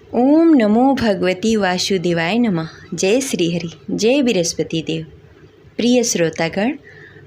ओम नमो भगवती वासुदेवाय नमः। जय श्री हरि, जय बृहस्पति देव। प्रिय श्रोतागण,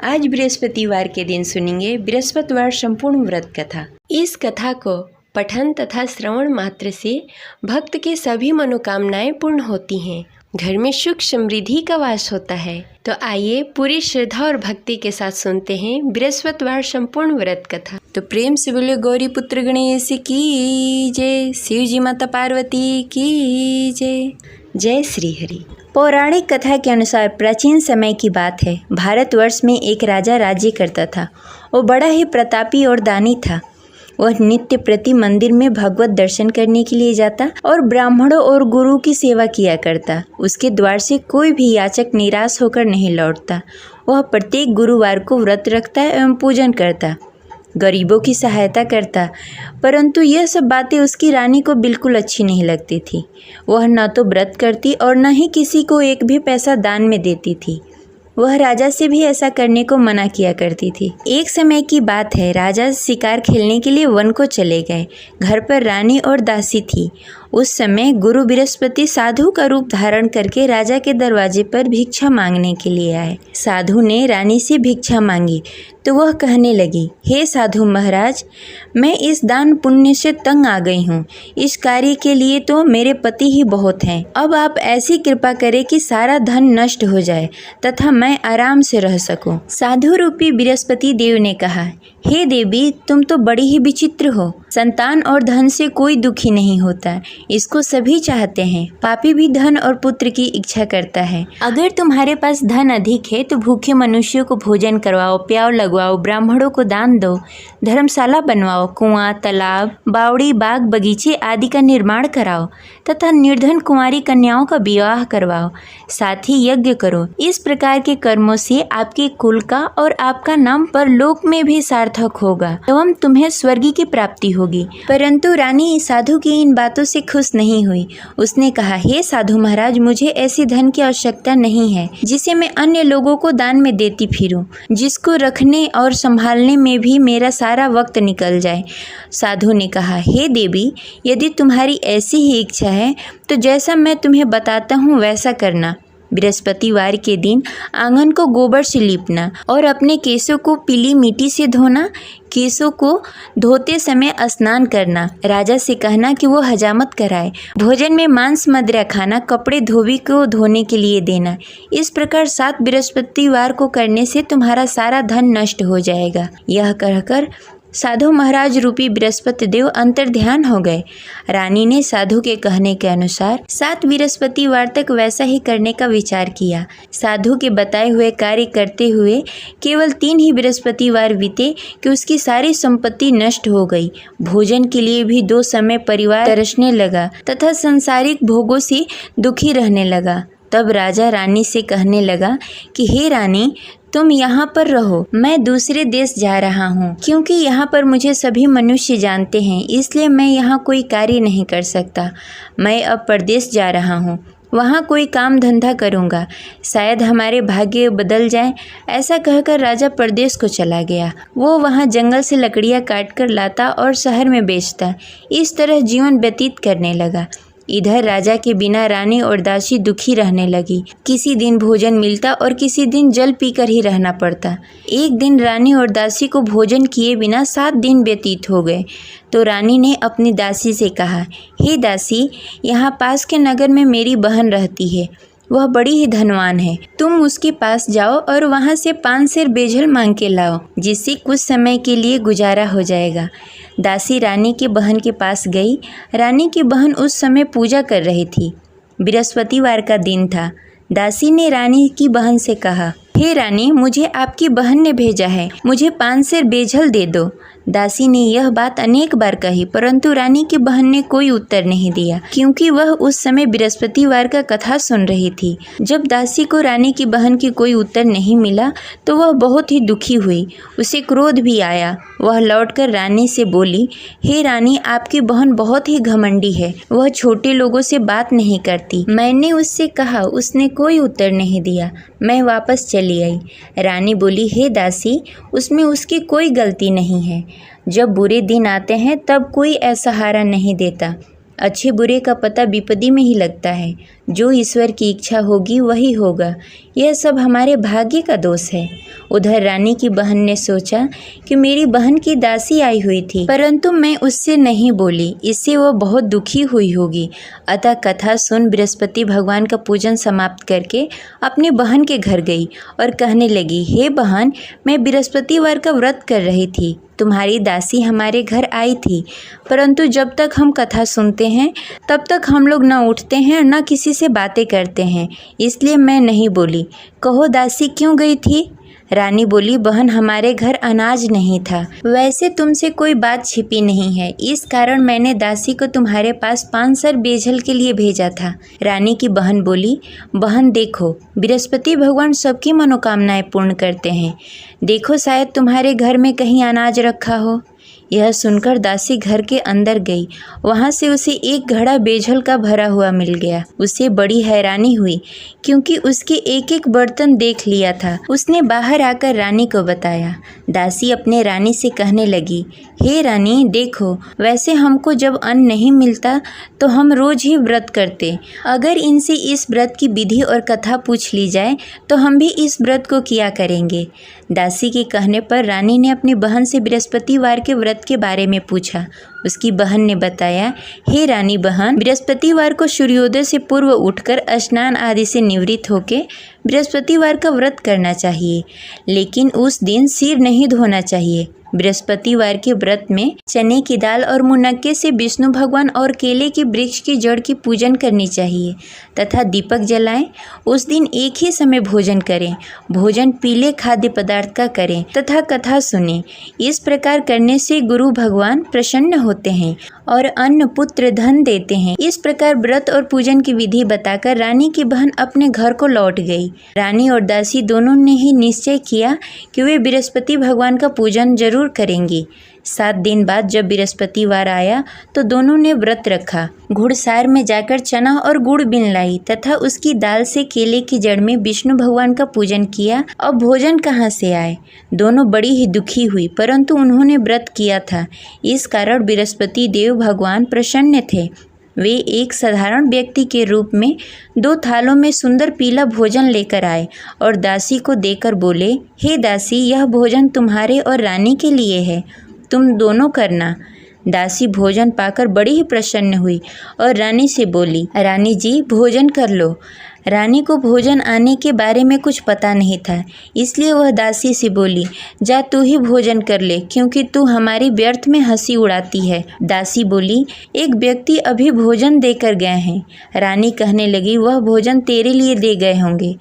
आज बृहस्पतिवार के दिन सुनेंगे बृहस्पतिवार संपूर्ण व्रत कथा। इस कथा को पठन तथा श्रवण मात्र से भक्त के सभी मनोकामनाएं पूर्ण होती हैं, घर में सुख समृद्धि का वास होता है। तो आइए पूरी श्रद्धा और भक्ति के साथ सुनते हैं बृहस्पतिवार संपूर्ण व्रत कथा। तो प्रेम से बोले गौरी पुत्र गणेश की जय, शिव जी माता पार्वती की जय। जय श्री हरि। पौराणिक कथा के अनुसार प्राचीन समय की बात है। भारतवर्ष में एक राजा राज्य करता था। वो बड़ा ही प्रतापी और दानी था। वह नित्य प्रति मंदिर में भगवत दर्शन करने के लिए जाता और ब्राह्मणों और गुरु की सेवा किया करता। उसके द्वार से कोई भी याचक निराश होकर नहीं लौटता। वह प्रत्येक गुरुवार को व्रत रखता एवं पूजन करता, गरीबों की सहायता करता। परंतु यह सब बातें उसकी रानी को बिल्कुल अच्छी नहीं लगती थी। वह न तो व्रत करती और न ही किसी को एक भी पैसा दान में देती थी। वह राजा से भी ऐसा करने को मना किया करती थी। एक समय की बात है, राजा शिकार खेलने के लिए वन को चले गए। घर पर रानी और दासी थी। उस समय गुरु बृहस्पति साधु का रूप धारण करके राजा के दरवाजे पर भिक्षा मांगने के लिए आए। साधु ने रानी से भिक्षा मांगी तो वह कहने लगी, हे साधु महाराज, मैं इस दान पुण्य से तंग आ गई हूँ। इस कार्य के लिए तो मेरे पति ही बहुत हैं। अब आप ऐसी कृपा करें कि सारा धन नष्ट हो जाए तथा मैं आराम से रह सकूं। साधु रूपी बृहस्पति देव ने कहा, हे देवी, तुम तो बड़ी ही विचित्र हो। संतान और धन से कोई दुखी नहीं होता, इसको सभी चाहते हैं। पापी भी धन और पुत्र की इच्छा करता है। अगर तुम्हारे पास धन अधिक है तो भूखे मनुष्यों को भोजन करवाओ, प्याव लगवाओ, ब्राह्मणों को दान दो, धर्मशाला बनवाओ, कुआं, तालाब, बावड़ी, बाग, बगीचे आदि का निर्माण कराओ तथा निर्धन कुंवारी कन्याओं का विवाह करवाओ। साथ ही यज्ञ करो। इस प्रकार के कर्मों से आपके कुल का और आपका नाम परलोक में भी सार्थक होगा एवं तुम्हें स्वर्ग की प्राप्ति होगी। परंतु रानी साधु की इन बातों से खुश नहीं हुई। उसने कहा, हे साधु महाराज, मुझे ऐसी धन की आवश्यकता नहीं है जिसे मैं अन्य लोगों को दान में देती फिरूं, जिसको रखने और संभालने में भी मेरा सारा वक्त निकल जाए। साधु ने कहा, हे देवी, यदि तुम्हारी ऐसी ही इच्छा है तो जैसा मैं तुम्हें बताता हूँ वैसा करना। बृहस्पतिवार के दिन आंगन को गोबर से लीपना और अपने केसों को पीली मिट्टी से धोना। केसों को धोते समय स्नान करना। राजा से कहना कि वो हजामत कराए। भोजन में मांस मदिरा खाना, कपड़े धोबी को धोने के लिए देना। इस प्रकार 7 बृहस्पतिवार को करने से तुम्हारा सारा धन नष्ट हो जाएगा। यह कहकर साधु महाराज रूपी बृहस्पति देव अंतर्ध्यान हो गए। रानी ने साधु के कहने के अनुसार 7 बृहस्पतिवार तक वैसा ही करने का विचार किया। साधु के बताए हुए कार्य करते हुए केवल 3 ही बृहस्पतिवार बीते कि उसकी सारी संपत्ति नष्ट हो गई। भोजन के लिए भी 2 समय परिवार तरसने लगा तथा सांसारिक भोगों से दुखी रहने लगा। तब राजा रानी से कहने लगा कि हे रानी, तुम यहाँ पर रहो, मैं दूसरे देश जा रहा हूँ। क्योंकि यहाँ पर मुझे सभी मनुष्य जानते हैं, इसलिए मैं यहाँ कोई कार्य नहीं कर सकता। मैं अब परदेश जा रहा हूँ, वहाँ कोई काम धंधा करूँगा, शायद हमारे भाग्य बदल जाए। ऐसा कहकर राजा परदेश को चला गया। वो वहाँ जंगल से लकड़ियाँ काट कर लाता और शहर में बेचता। इस तरह जीवन व्यतीत करने लगा। इधर राजा के बिना रानी और दासी दुखी रहने लगी। किसी दिन भोजन मिलता और किसी दिन जल पीकर ही रहना पड़ता। एक दिन रानी और दासी को भोजन किए बिना 7 दिन व्यतीत हो गए। तो रानी ने अपनी दासी से कहा, हे दासी, यहाँ पास के नगर में मेरी बहन रहती है। वह बड़ी ही धनवान है। तुम उसके पास जाओ और वहाँ से 5 सेर बेझल मांग के लाओ, जिससे कुछ समय के लिए गुजारा हो जाएगा। दासी रानी की बहन के पास गई। रानी की बहन उस समय पूजा कर रही थी। बृहस्पतिवार का दिन था। दासी ने रानी की बहन से कहा, हे रानी, मुझे आपकी बहन ने भेजा है, मुझे 5 सेर बेझल दे दो। दासी ने यह बात अनेक बार कही, परंतु रानी की बहन ने कोई उत्तर नहीं दिया, क्योंकि वह उस समय बृहस्पतिवार का कथा सुन रही थी। जब दासी को रानी की बहन की कोई उत्तर नहीं मिला तो वह बहुत ही दुखी हुई। उसे क्रोध भी आया। वह लौटकर रानी से बोली, हे रानी, आपकी बहन बहुत ही घमंडी है। वह छोटे लोगों से बात नहीं करती। मैंने उससे कहा, उसने कोई उत्तर नहीं दिया। मैं वापस चली आई। रानी बोली, हे दासी, उसमें उसकी कोई गलती नहीं है। जब बुरे दिन आते हैं तब कोई असहारा नहीं देता। अच्छे बुरे का पता विपत्ति में ही लगता है। जो ईश्वर की इच्छा होगी वही होगा। यह सब हमारे भाग्य का दोष है। उधर रानी की बहन ने सोचा कि मेरी बहन की दासी आई हुई थी, परंतु मैं उससे नहीं बोली, इससे वह बहुत दुखी हुई होगी। अतः कथा सुन बृहस्पति भगवान का पूजन समाप्त करके अपनी बहन के घर गई और कहने लगी, हे बहन, मैं बृहस्पतिवार का व्रत कर रही थी। तुम्हारी दासी हमारे घर आई थी, परंतु जब तक हम कथा सुनते हैं तब तक हम लोग न उठते हैं और न किसी से बातें करते हैं, इसलिए मैं नहीं बोली। कहो दासी क्यों गई थी? रानी बोली, बहन, हमारे घर अनाज नहीं था। वैसे तुमसे कोई बात छिपी नहीं है, इस कारण मैंने दासी को तुम्हारे पास 5 सर बेझल के लिए भेजा था। रानी की बहन बोली, बहन देखो, बृहस्पति भगवान सबकी मनोकामनाएं पूर्ण करते हैं। देखो शायद तुम्हारे घर में कहीं अनाज रखा हो। यह सुनकर दासी घर के अंदर गई। वहाँ से उसे एक घड़ा बेझल का भरा हुआ मिल गया। उसे बड़ी हैरानी हुई क्योंकि उसके एक एक बर्तन देख लिया था। उसने बाहर आकर रानी को बताया। दासी अपने रानी से कहने लगी, हे रानी, देखो, वैसे हमको जब अन्न नहीं मिलता तो हम रोज ही व्रत करते। अगर इनसे इस व्रत की विधि और कथा पूछ ली जाए तो हम भी इस व्रत को किया करेंगे। दासी के कहने पर रानी ने अपनी बहन से बृहस्पतिवार के व्रत के बारे में पूछा। उसकी बहन ने बताया, हे रानी बहन, बृहस्पतिवार को सूर्योदय से पूर्व उठकर स्नान आदि से निवृत्त होकर बृहस्पतिवार का व्रत करना चाहिए, लेकिन उस दिन सिर नहीं धोना चाहिए। बृहस्पतिवार के व्रत में चने की दाल और मुनक्के से विष्णु भगवान और केले के वृक्ष की जड़ की पूजन करनी चाहिए तथा दीपक जलाएं। उस दिन एक ही समय भोजन करें। भोजन पीले खाद्य पदार्थ का करें तथा कथा सुनें। इस प्रकार करने से गुरु भगवान प्रसन्न होते हैं और अन्न पुत्र धन देते हैं। इस प्रकार व्रत और पूजन की विधि बताकर रानी की बहन अपने घर को लौट गई। रानी और दासी दोनों ने ही निश्चय किया कि वे बृहस्पति भगवान का पूजन जरूर करेंगी। 7 दिन बाद जब बृहस्पतिवार आया तो दोनों ने व्रत रखा। घुड़सार में जाकर चना और गुड़ बीन लाई तथा उसकी दाल से केले की जड़ में विष्णु भगवान का पूजन किया। अब भोजन कहाँ से आए? दोनों बड़ी ही दुखी हुई, परंतु उन्होंने व्रत किया था, इस कारण बृहस्पति देव भगवान प्रसन्न थे। वे एक साधारण व्यक्ति के रूप में 2 थालों में सुंदर पीला भोजन लेकर आए और दासी को देकर बोले, हे दासी, यह भोजन तुम्हारे और रानी के लिए है, तुम दोनों करना। दासी भोजन पाकर बड़ी ही प्रसन्न हुई और रानी से बोली, रानी जी, भोजन कर लो। रानी को भोजन आने के बारे में कुछ पता नहीं था, इसलिए वह दासी से बोली, जा तू ही भोजन कर ले, क्योंकि तू हमारी व्यर्थ में हंसी उड़ाती है। दासी बोली, एक व्यक्ति अभी भोजन देकर गए हैं। रानी कहने लगी, वह भोजन तेरे लिए दे गए होंगे,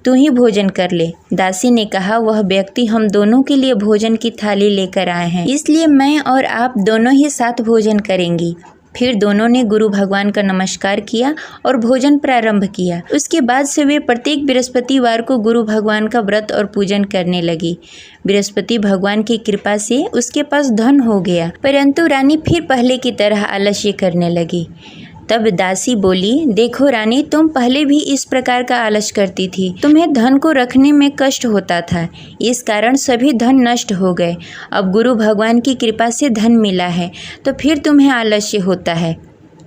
तू ही भोजन कर ले। दासी ने कहा, वह व्यक्ति हम दोनों के लिए भोजन की थाली लेकर आए हैं, इसलिए मैं और आप दोनों ही साथ भोजन करेंगी। फिर दोनों ने गुरु भगवान का नमस्कार किया और भोजन प्रारंभ किया। उसके बाद से वे प्रत्येक बृहस्पतिवार को गुरु भगवान का व्रत और पूजन करने लगी। बृहस्पति भगवान की कृपा से उसके पास धन हो गया, परंतु रानी फिर पहले की तरह आलस्य करने लगी। तब दासी बोली, देखो रानी, तुम पहले भी इस प्रकार का आलस करती थी। तुम्हें धन को रखने में कष्ट होता था, इस कारण सभी धन नष्ट हो गए। अब गुरु भगवान की कृपा से धन मिला है तो फिर तुम्हें आलस्य होता है।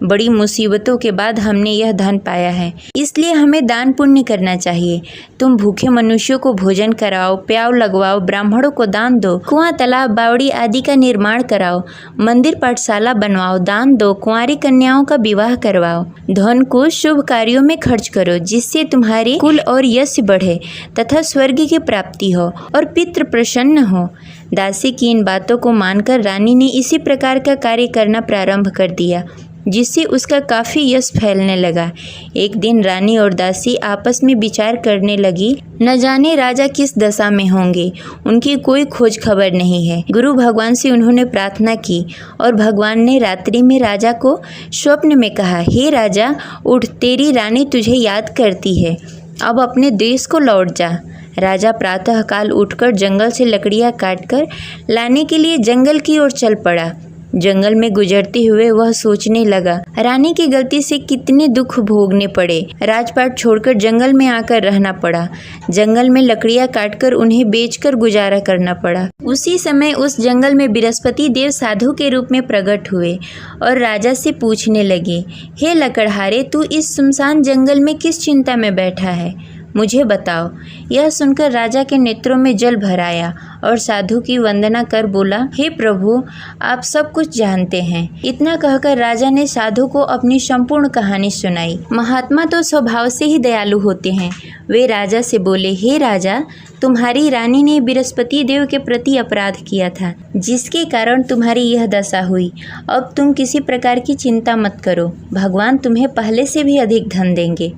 बड़ी मुसीबतों के बाद हमने यह धन पाया है, इसलिए हमें दान पुण्य करना चाहिए। तुम भूखे मनुष्यों को भोजन कराओ, प्याव लगवाओ, ब्राह्मणों को दान दो, कुआं, तालाब, बावड़ी आदि का निर्माण कराओ, मंदिर पाठशाला बनवाओ, दान दो, कुंवारी कन्याओं का विवाह करवाओ। धन को शुभ कार्यों में खर्च करो, जिससे तुम्हारे कुल और यश बढ़े तथा स्वर्ग की प्राप्ति हो और पितृ प्रसन्न हो। दासी की इन बातों को मानकर रानी ने इसी प्रकार का कार्य करना प्रारंभ कर दिया, जिससे उसका काफ़ी यश फैलने लगा। एक दिन रानी और दासी आपस में विचार करने लगी, न जाने राजा किस दशा में होंगे, उनकी कोई खोज खबर नहीं है। गुरु भगवान से उन्होंने प्रार्थना की और भगवान ने रात्रि में राजा को स्वप्न में कहा, हे राजा, उठ, तेरी रानी तुझे याद करती है, अब अपने देश को लौट जा। राजा प्रातःकाल उठकर जंगल से लकड़ियाँ काटकर लाने के लिए जंगल की ओर चल पड़ा। जंगल में गुजरते हुए वह सोचने लगा, रानी की गलती से कितने दुख भोगने पड़े। राजपाट छोड़कर जंगल में आकर रहना पड़ा। जंगल में लकड़ियां काटकर उन्हें बेचकर गुजारा करना पड़ा। उसी समय उस जंगल में बृहस्पति देव साधु के रूप में प्रकट हुए और राजा से पूछने लगे, हे लकड़हारे, तू इस सुनसान जंगल में किस चिंता में बैठा है, मुझे बताओ। यह सुनकर राजा के नेत्रों में जल भर आया और साधु की वंदना कर बोला, हे प्रभु, आप सब कुछ जानते हैं। इतना कहकर राजा ने साधु को अपनी संपूर्ण कहानी सुनाई। महात्मा तो स्वभाव से ही दयालु होते हैं। वे राजा से बोले, हे राजा, तुम्हारी रानी ने बृहस्पति देव के प्रति अपराध किया था, जिसके कारण तुम्हारी यह दशा हुई। अब तुम किसी प्रकार की चिंता मत करो, भगवान तुम्हें पहले से भी अधिक धन देंगे।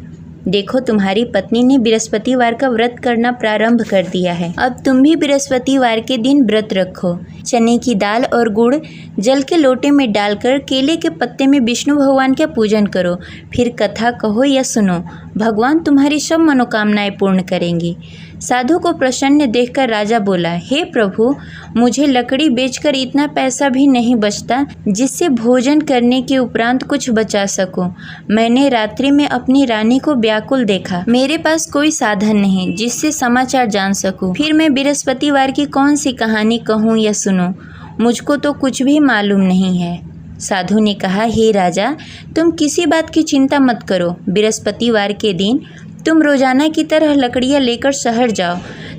देखो, तुम्हारी पत्नी ने बृहस्पतिवार का व्रत करना प्रारंभ कर दिया है। अब तुम भी बृहस्पतिवार के दिन व्रत रखो। चने की दाल और गुड़ जल के लोटे में डालकर केले के पत्ते में विष्णु भगवान का पूजन करो। फिर कथा कहो या सुनो, भगवान तुम्हारी सब मनोकामनाएं पूर्ण करेंगे। साधु को प्रसन्न देखकर राजा बोला, हे प्रभु, मुझे लकड़ी बेचकर इतना पैसा भी नहीं बचता जिससे भोजन करने के उपरांत कुछ बचा सकूं। मैंने रात्रि में अपनी रानी को व्याकुल देखा। मेरे पास कोई साधन नहीं जिससे समाचार जान सकूं। फिर मैं बृहस्पतिवार की कौन सी कहानी कहूं या सुनूं? मुझको तो कुछ भी मालूम नहीं है। साधु ने कहा, हे राजा, तुम किसी बात की चिंता मत करो। बृहस्पतिवार के दिन तुम रोजाना की तरह लकड़ियाँ लेकर शहर जाओ।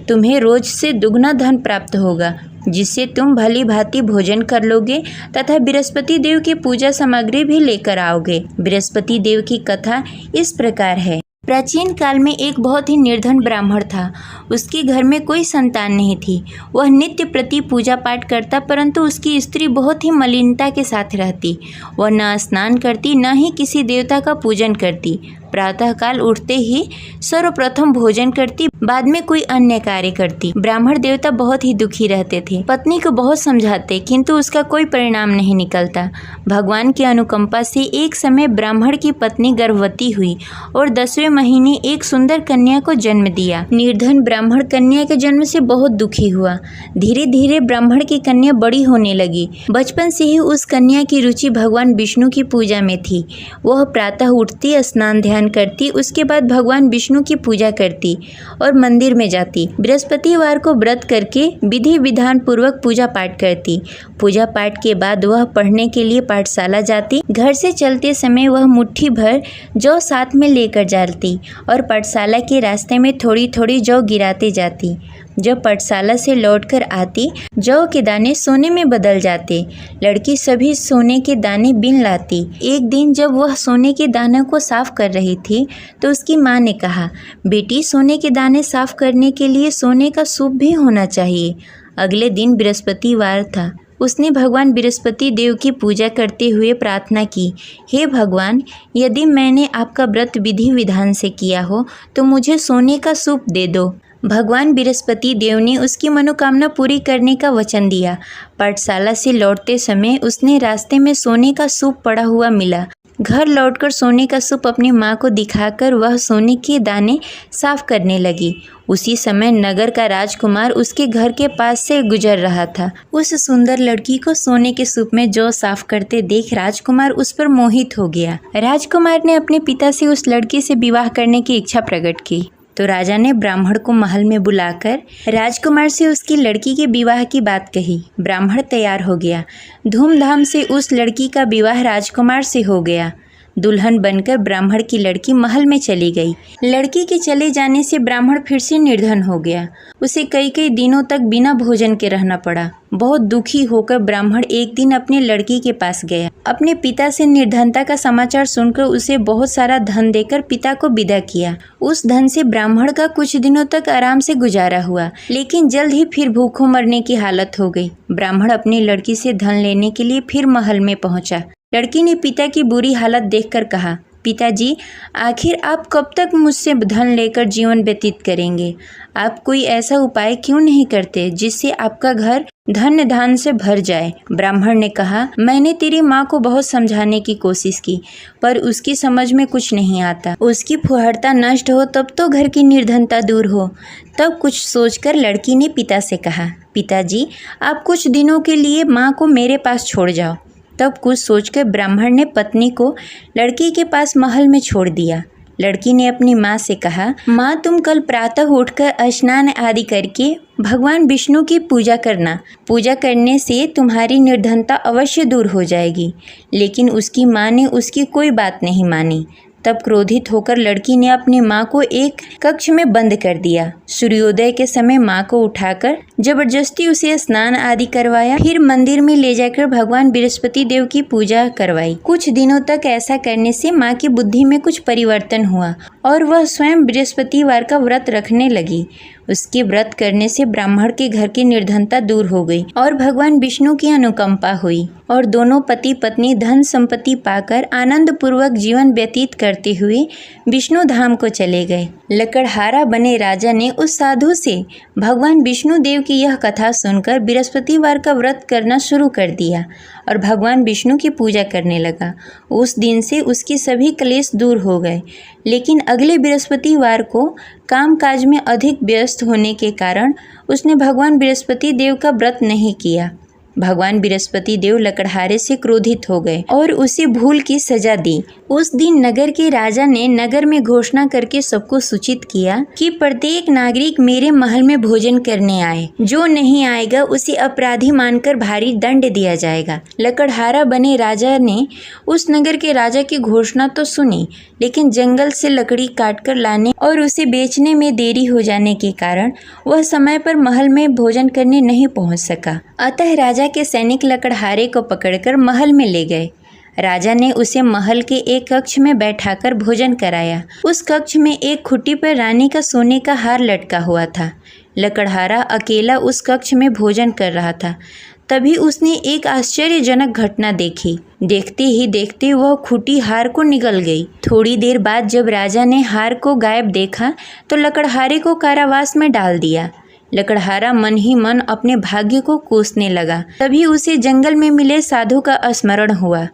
तुम्हें रोज से दुगना धन प्राप्त होगा, जिससे तुम भली भांति भोजन कर लोगे तथा बृहस्पति देव की पूजा सामग्री भी लेकर आओगे। बृहस्पति देव की कथा इस प्रकार है। प्राचीन काल में एक बहुत ही निर्धन ब्राह्मण था। उसके घर में कोई संतान नहीं थी। वह नित्य प्रति पूजा पाठ करता, परंतु उसकी स्त्री बहुत ही मलिनता के साथ रहती। वह न स्नान करती, न ही किसी देवता का पूजन करती। प्रातःकाल उठते ही सर्वप्रथम भोजन करती, बाद में कोई अन्य कार्य करती। ब्राह्मण देवता बहुत ही दुखी रहते थे। पत्नी को बहुत समझाते, किंतु उसका कोई परिणाम नहीं निकलता। भगवान की अनुकंपा से एक समय ब्राह्मण की पत्नी गर्भवती हुई और 10वें महीने एक सुंदर कन्या को जन्म दिया। निर्धन ब्राह्मण कन्या के जन्म से बहुत दुखी हुआ। धीरे धीरे ब्राह्मण की कन्या बड़ी होने लगी। बचपन से ही उस कन्या की रुचि भगवान विष्णु की पूजा में थी। वह प्रातः उठती, स्नान ध्यान करती, उसके बाद भगवान विष्णु की पूजा करती और मंदिर में जाती। बृहस्पतिवार को व्रत करके विधि विधान पूर्वक पूजा पाठ करती। पूजा पाठ के बाद वह पढ़ने के लिए पाठशाला जाती। घर से चलते समय वह मुट्ठी भर जौ साथ में लेकर जाती और पाठशाला के रास्ते में थोड़ी थोड़ी जौ गिराते जाती। जब पाठशाला से लौटकर आती, जौ के दाने सोने में बदल जाते। लड़की सभी सोने के दाने बीन लाती। एक दिन जब वह सोने के दानों को साफ कर रही थी, तो उसकी माँ ने कहा, बेटी, सोने के दाने साफ करने के लिए सोने का सूप भी होना चाहिए। अगले दिन बृहस्पतिवार था। उसने भगवान बृहस्पति देव की पूजा करते हुए प्रार्थना की, हे भगवान, यदि मैंने आपका व्रत विधि विधान से किया हो तो मुझे सोने का सूप दे दो। भगवान बृहस्पति देव ने उसकी मनोकामना पूरी करने का वचन दिया। पाठशाला से लौटते समय उसने रास्ते में सोने का सूप पड़ा हुआ मिला। घर लौटकर सोने का सूप अपनी माँ को दिखाकर वह सोने के दाने साफ करने लगी। उसी समय नगर का राजकुमार उसके घर के पास से गुजर रहा था। उस सुंदर लड़की को सोने के सूप में जौ साफ करते देख राजकुमार उस पर मोहित हो गया। राजकुमार ने अपने पिता से उस लड़की से विवाह करने की इच्छा प्रकट की। तो राजा ने ब्राह्मण को महल में बुलाकर राजकुमार से उसकी लड़की के विवाह की बात कही। ब्राह्मण तैयार हो गया। धूमधाम से उस लड़की का विवाह राजकुमार से हो गया। दुल्हन बनकर ब्राह्मण की लड़की महल में चली गई। लड़की के चले जाने से ब्राह्मण फिर से निर्धन हो गया। उसे कई कई दिनों तक बिना भोजन के रहना पड़ा। बहुत दुखी होकर ब्राह्मण एक दिन अपनी लड़की के पास गया। अपने पिता से निर्धनता का समाचार सुनकर उसे बहुत सारा धन देकर पिता को विदा किया। उस धन से ब्राह्मण का कुछ दिनों तक आराम से गुजारा हुआ, लेकिन जल्द ही फिर भूखों मरने की हालत हो गई। ब्राह्मण अपनी लड़की से धन लेने के लिए फिर महल में पहुंचा। लड़की ने पिता की बुरी हालत देखकर कहा, पिताजी, आखिर आप कब तक मुझसे धन लेकर जीवन व्यतीत करेंगे? आप कोई ऐसा उपाय क्यों नहीं करते जिससे आपका घर धन्य धान से भर जाए? ब्राह्मण ने कहा, मैंने तेरी माँ को बहुत समझाने की कोशिश की, पर उसकी समझ में कुछ नहीं आता। उसकी फुहड़ता नष्ट हो तब तो घर की निर्धनता दूर हो। तब कुछ सोचकर लड़की ने पिता से कहा, पिताजी, आप कुछ दिनों के लिए माँ को मेरे पास छोड़ जाओ। तब कुछ सोचकर ब्राह्मण ने पत्नी को लड़की के पास महल में छोड़ दिया। लड़की ने अपनी माँ से कहा, माँ तुम कल प्रातः उठकर स्नान आदि करके भगवान विष्णु की पूजा करना। पूजा करने से तुम्हारी निर्धनता अवश्य दूर हो जाएगी। लेकिन उसकी माँ ने उसकी कोई बात नहीं मानी। तब क्रोधित होकर लड़की ने अपनी माँ को एक कक्ष में बंद कर दिया। सूर्योदय के समय माँ को उठाकर जबरदस्ती उसे स्नान आदि करवाया। फिर मंदिर में ले जाकर भगवान बृहस्पति देव की पूजा करवाई। कुछ दिनों तक ऐसा करने से माँ की बुद्धि में कुछ परिवर्तन हुआ और वह स्वयं बृहस्पतिवार का व्रत रखने लगी। उसके व्रत करने से ब्राह्मण के घर की निर्धनता दूर हो गई और भगवान विष्णु की अनुकंपा हुई और दोनों पति पत्नी धन संपत्ति पाकर आनंद पूर्वक जीवन व्यतीत करते हुए विष्णु धाम को चले गए। लकड़हारा बने राजा ने उस साधु से भगवान विष्णु देव की यह कथा सुनकर बृहस्पतिवार का व्रत करना शुरू कर दिया और भगवान विष्णु की पूजा करने लगा। उस दिन से उसके सभी क्लेश दूर हो गए। लेकिन अगले बृहस्पतिवार को कामकाज में अधिक व्यस्त होने के कारण उसने भगवान बृहस्पति देव का व्रत नहीं किया। भगवान बृहस्पति देव लकड़हारे से क्रोधित हो गए और उसे भूल की सजा दी। उस दिन नगर के राजा ने नगर में घोषणा करके सबको सूचित किया कि प्रत्येक नागरिक मेरे महल में भोजन करने आए। जो नहीं आएगा उसे अपराधी मानकर भारी दंड दिया जाएगा। लकड़हारा बने राजा ने उस नगर के राजा की घोषणा तो सुनी, लेकिन जंगल से लकड़ी काटकर लाने और उसे बेचने में देरी हो जाने के कारण वह समय पर महल में भोजन करने नहीं पहुंच सका। अतः राजा के सैनिक लकड़हारे को पकड़कर महल में ले गए। राजा ने उसे महल के एक कक्ष में बैठाकर भोजन कराया। उस कक्ष में एक खुट्टी पर रानी का सोने का हार लटका हुआ था। लकड़हारा अकेला उस कक्ष में भोजन कर रहा था। तभी उसने एक आश्चर्यजनक घटना देखी। देखते ही देखते वह खुट्टी हार को निगल गई। थोड़ी देर बाद जब राजा ने हार को गायब देखा तो लकड़हारे को कारावास में डाल दिया। लकड़हारा मन ही मन अपने भाग्य को कोसने लगा। तभी उसे जंगल में मिले साधु का स्मरण हुआ।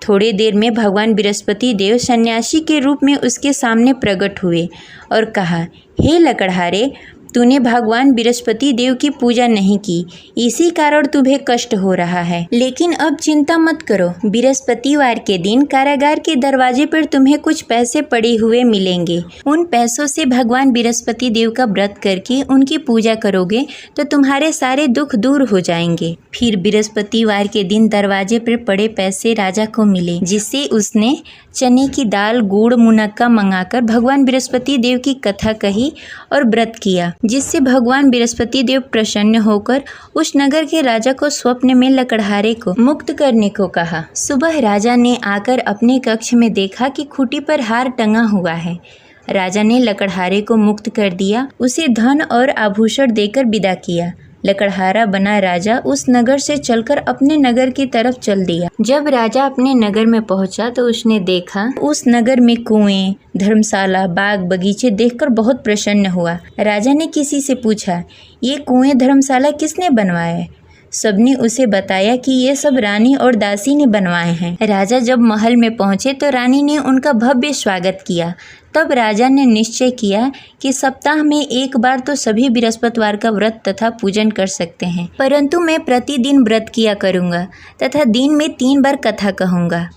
थोड़ी देर में भगवान बृहस्पति देव सन्यासी के रूप में उसके सामने प्रकट हुए और कहा, हे लकड़हारे, तूने भगवान बृहस्पति देव की पूजा नहीं की, इसी कारण तुम्हें कष्ट हो रहा है। लेकिन अब चिंता मत करो, बृहस्पतिवार के दिन कारागार के दरवाजे पर तुम्हें कुछ पैसे पड़े हुए मिलेंगे। उन पैसों से भगवान बृहस्पति देव का व्रत करके उनकी पूजा करोगे तो तुम्हारे सारे दुख दूर हो जाएंगे। फिर बृहस्पतिवार के दिन दरवाजे पर पड़े पैसे राजा को मिले, जिससे उसने चने की दाल, गुड़, मुनक्का मंगाकर भगवान बृहस्पति देव की कथा कही और व्रत किया, जिससे भगवान बृहस्पति देव प्रसन्न होकर उस नगर के राजा को स्वप्न में लकड़हारे को मुक्त करने को कहा। सुबह राजा ने आकर अपने कक्ष में देखा कि खूंटी पर हार टंगा हुआ है। राजा ने लकड़हारे को मुक्त कर दिया, उसे धन और आभूषण देकर विदा किया। लकड़हारा बना राजा उस नगर से चलकर अपने नगर की तरफ चल दिया। जब राजा अपने नगर में पहुंचा तो उसने देखा उस नगर में कुएं, धर्मशाला, बाग बगीचे देखकर बहुत प्रसन्न हुआ। राजा ने किसी से पूछा, ये कुएं, धर्मशाला किसने बनवाए? सबने उसे बताया कि ये सब रानी और दासी ने बनवाए हैं। राजा जब महल में पहुंचे तो रानी ने उनका भव्य स्वागत किया। तब राजा ने निश्चय किया कि सप्ताह में एक बार तो सभी बृहस्पतिवार का व्रत तथा पूजन कर सकते हैं, परंतु मैं प्रतिदिन व्रत किया करूँगा तथा दिन में 3 बार कथा कहूँगा।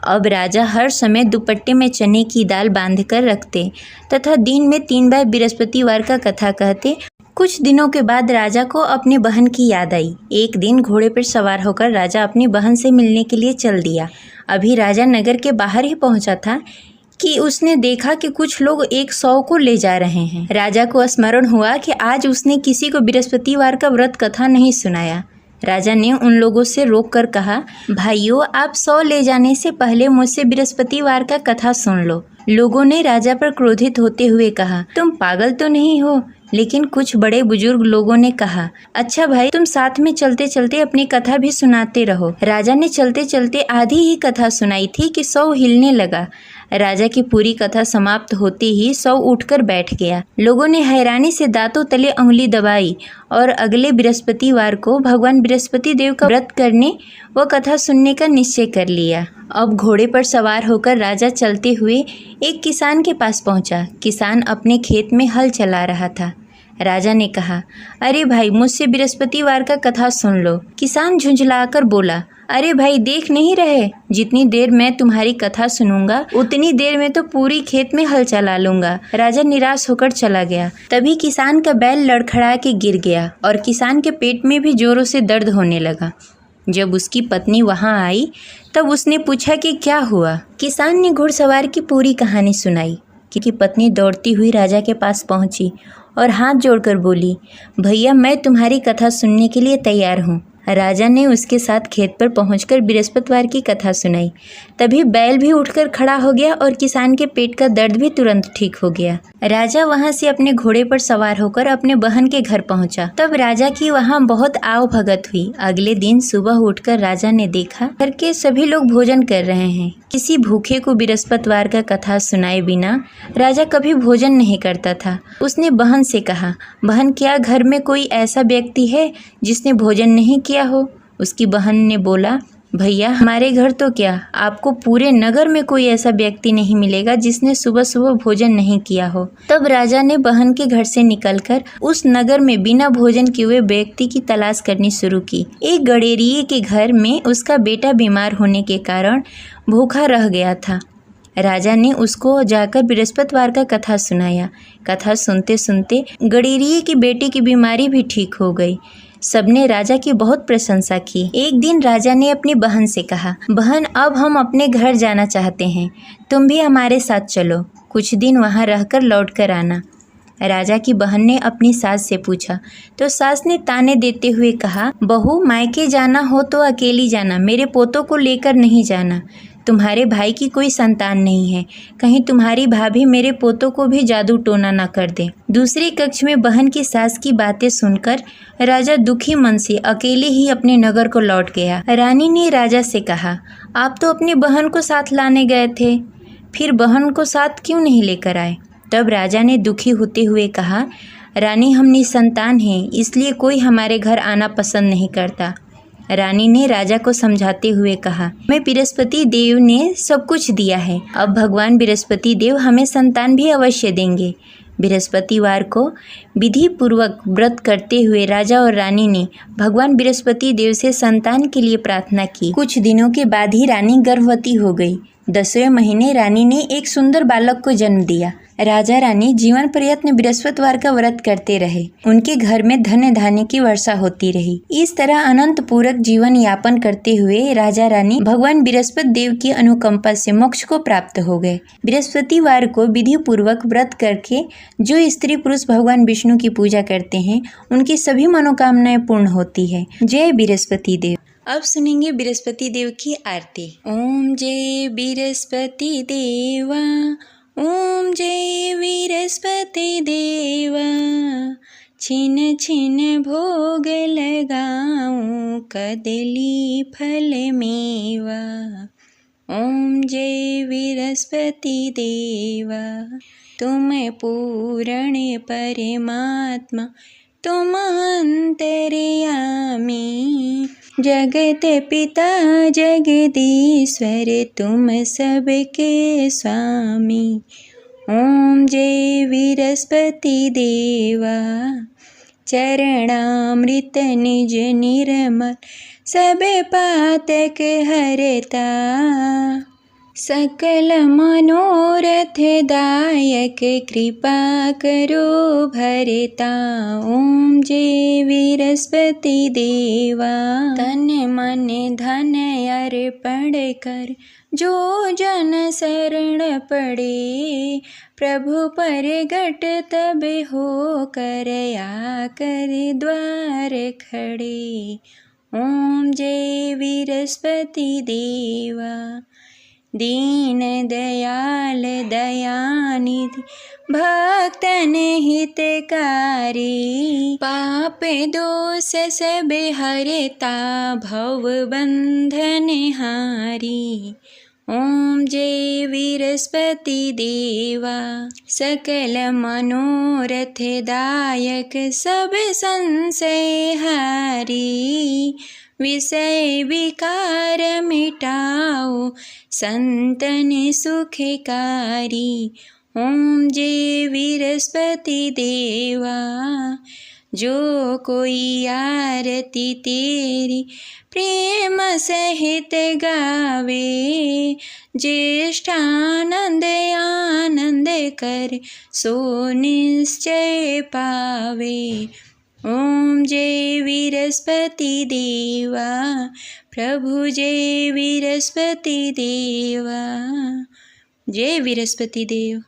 अब राजा हर समय दुपट्टे में चने की दाल बांधकर रखते तथा दिन में 3 बार बृहस्पतिवार का कथा कहते। कुछ दिनों के बाद राजा को अपनी बहन की याद आई। एक दिन घोड़े पर सवार होकर राजा अपनी बहन से मिलने के लिए चल दिया। अभी राजा नगर के बाहर ही पहुंचा था कि उसने देखा कि कुछ लोग एक 100 को ले जा रहे हैं। राजा को स्मरण हुआ कि आज उसने किसी को बृहस्पतिवार का व्रत कथा नहीं सुनाया। राजा ने उन लोगों से रोककर कहा, भाइयों, आप 100 ले जाने से पहले मुझसे बृहस्पतिवार का कथा सुन लो। लोगों ने राजा पर क्रोधित होते हुए कहा, तुम पागल तो नहीं हो? लेकिन कुछ बड़े बुजुर्ग लोगों ने कहा, अच्छा भाई, तुम साथ में चलते चलते अपनी कथा भी सुनाते रहो। राजा ने चलते चलते आधी ही कथा सुनाई थी कि 100 हिलने लगा। राजा की पूरी कथा समाप्त होते ही 100 उठकर बैठ गया। लोगों ने हैरानी से दांतों तले उंगली दबाई और अगले बृहस्पतिवार को भगवान बृहस्पति देव का व्रत करने व कथा सुनने का निश्चय कर लिया। अब घोड़े पर सवार होकर राजा चलते हुए एक किसान के पास पहुंचा। किसान अपने खेत में हल चला रहा था। राजा ने कहा, अरे भाई, मुझसे बृहस्पतिवार का कथा सुन लो। किसान झुंझलाकर बोला, अरे भाई, देख नहीं रहे, जितनी देर मैं तुम्हारी कथा सुनूंगा उतनी देर में तो पूरी खेत में हल चला लूंगा। राजा निराश होकर चला गया। तभी किसान का बैल लड़खड़ा के गिर गया और किसान के पेट में भी जोरों से दर्द होने लगा। जब उसकी पत्नी वहां आई तब उसने पूछा कि क्या हुआ। किसान ने घुड़सवार की पूरी कहानी सुनाई कि पत्नी दौड़ती हुई राजा के पास पहुंची और हाथ जोड़कर बोली, भैया मैं तुम्हारी कथा सुनने के लिए तैयार हूँ। राजा ने उसके साथ खेत पर पहुंचकर बृहस्पतिवार की कथा सुनाई। तभी बैल भी उठकर खड़ा हो गया और किसान के पेट का दर्द भी तुरंत ठीक हो गया। राजा वहां से अपने घोड़े पर सवार होकर अपने बहन के घर पहुंचा। तब राजा की वहां बहुत आव भगत हुई। अगले दिन सुबह उठकर राजा ने देखा घर के सभी लोग भोजन कर रहे हैं। किसी भूखे को बृहस्पतिवार का कथा सुनाए बिना राजा कभी भोजन नहीं करता था। उसने बहन से कहा, बहन क्या घर में कोई ऐसा व्यक्ति है जिसने भोजन नहीं किया हो? उसकी बहन ने बोला, भैया हमारे घर तो क्या, आपको पूरे नगर में कोई ऐसा व्यक्ति नहीं मिलेगा जिसने सुबह सुबह भोजन नहीं किया हो। तब राजा ने बहन के घर से निकलकर उस नगर में बिना भोजन किए हुए व्यक्ति की तलाश करनी शुरू की। एक गडेरिये के घर में उसका बेटा बीमार होने के कारण भूखा रह गया था। राजा ने उसको जाकर बृहस्पतिवार का कथा सुनाया। कथा सुनते सुनते गडेरिये की बेटी की बीमारी भी ठीक हो गई। सबने राजा की बहुत प्रशंसा की। एक दिन राजा ने अपनी बहन से कहा, बहन अब हम अपने घर जाना चाहते हैं, तुम भी हमारे साथ चलो, कुछ दिन वहाँ रहकर लौट कर आना। राजा की बहन ने अपनी सास से पूछा तो सास ने ताने देते हुए कहा, बहू मायके जाना हो तो अकेली जाना, मेरे पोतों को लेकर नहीं जाना। तुम्हारे भाई की कोई संतान नहीं है, कहीं तुम्हारी भाभी मेरे पोतों को भी जादू टोना न कर दे। दूसरे कक्ष में बहन की सास की बातें सुनकर राजा दुखी मन से अकेले ही अपने नगर को लौट गया। रानी ने राजा से कहा, आप तो अपनी बहन को साथ लाने गए थे, फिर बहन को साथ क्यों नहीं लेकर आए? तब राजा ने दुखी होते हुए कहा, रानी हम निसंतान हैं, इसलिए कोई हमारे घर आना पसंद नहीं करता। रानी ने राजा को समझाते हुए कहा, मैं बृहस्पति देव ने सब कुछ दिया है, अब भगवान बृहस्पति देव हमें संतान भी अवश्य देंगे। बृहस्पतिवार को विधि पूर्वक व्रत करते हुए राजा और रानी ने भगवान बृहस्पति देव से संतान के लिए प्रार्थना की। कुछ दिनों के बाद ही रानी गर्भवती हो गई। 10वें महीने रानी ने एक सुंदर बालक को जन्म दिया। राजा रानी जीवन प्रयत्न बृहस्पतिवार का व्रत करते रहे। उनके घर में धन धान्य की वर्षा होती रही। इस तरह अनंत पूरक जीवन यापन करते हुए राजा रानी भगवान बृहस्पति देव की अनुकंपा से मोक्ष को प्राप्त हो गए। बृहस्पतिवार को विधि पूर्वक व्रत करके जो स्त्री पुरुष भगवान विष्णु की पूजा करते हैं उनकी सभी मनोकामनाएं पूर्ण होती है। जय बृहस्पति देव। अब सुनेंगे बृहस्पति देव की आरती। ओम जय बृहस्पति देवा, ओम जय बृहस्पति देवा, छिन छिन भोग लगाऊं कदली फल मेवा। ओम जय बृहस्पति देवा, तुम पूर्ण परमात्मा, तुम अंतर्यामी, जगत पिता जगदीश्वर, तुम सबके स्वामी। ओम जय बृहस्पति देवा, चरणामृत निज निर्मल, सब पातक हरता, सकल मनोरथ दायक, कृपा करो भरता। ओम जय बृहस्पति देवा, तन मन धन अर्पण कर, जो जन शरण पड़े, प्रभु प्रगट तब हो कर, आकर द्वार खड़े। ओम जय बृहस्पति देवा, दीन दयाल दयानिधि, भक्तन हितकारी, पाप दोष सब हरता, भव बंधन हारी। ओम जय बृहस्पति देवा, सकल मनोरथ दायक, सब संशय हारी, विषय विकार मिटाओ, संतन सुखकारी। ओम जय बृहस्पति देवा, जो कोई आरती तेरी प्रेम सहित गावे, ज्येष्ठानंद आनंद कर सो निश्चय पावे। ओम जय विरस्पति देवा, प्रभु जय विरस्पति देवा। जय विरस्पति देव।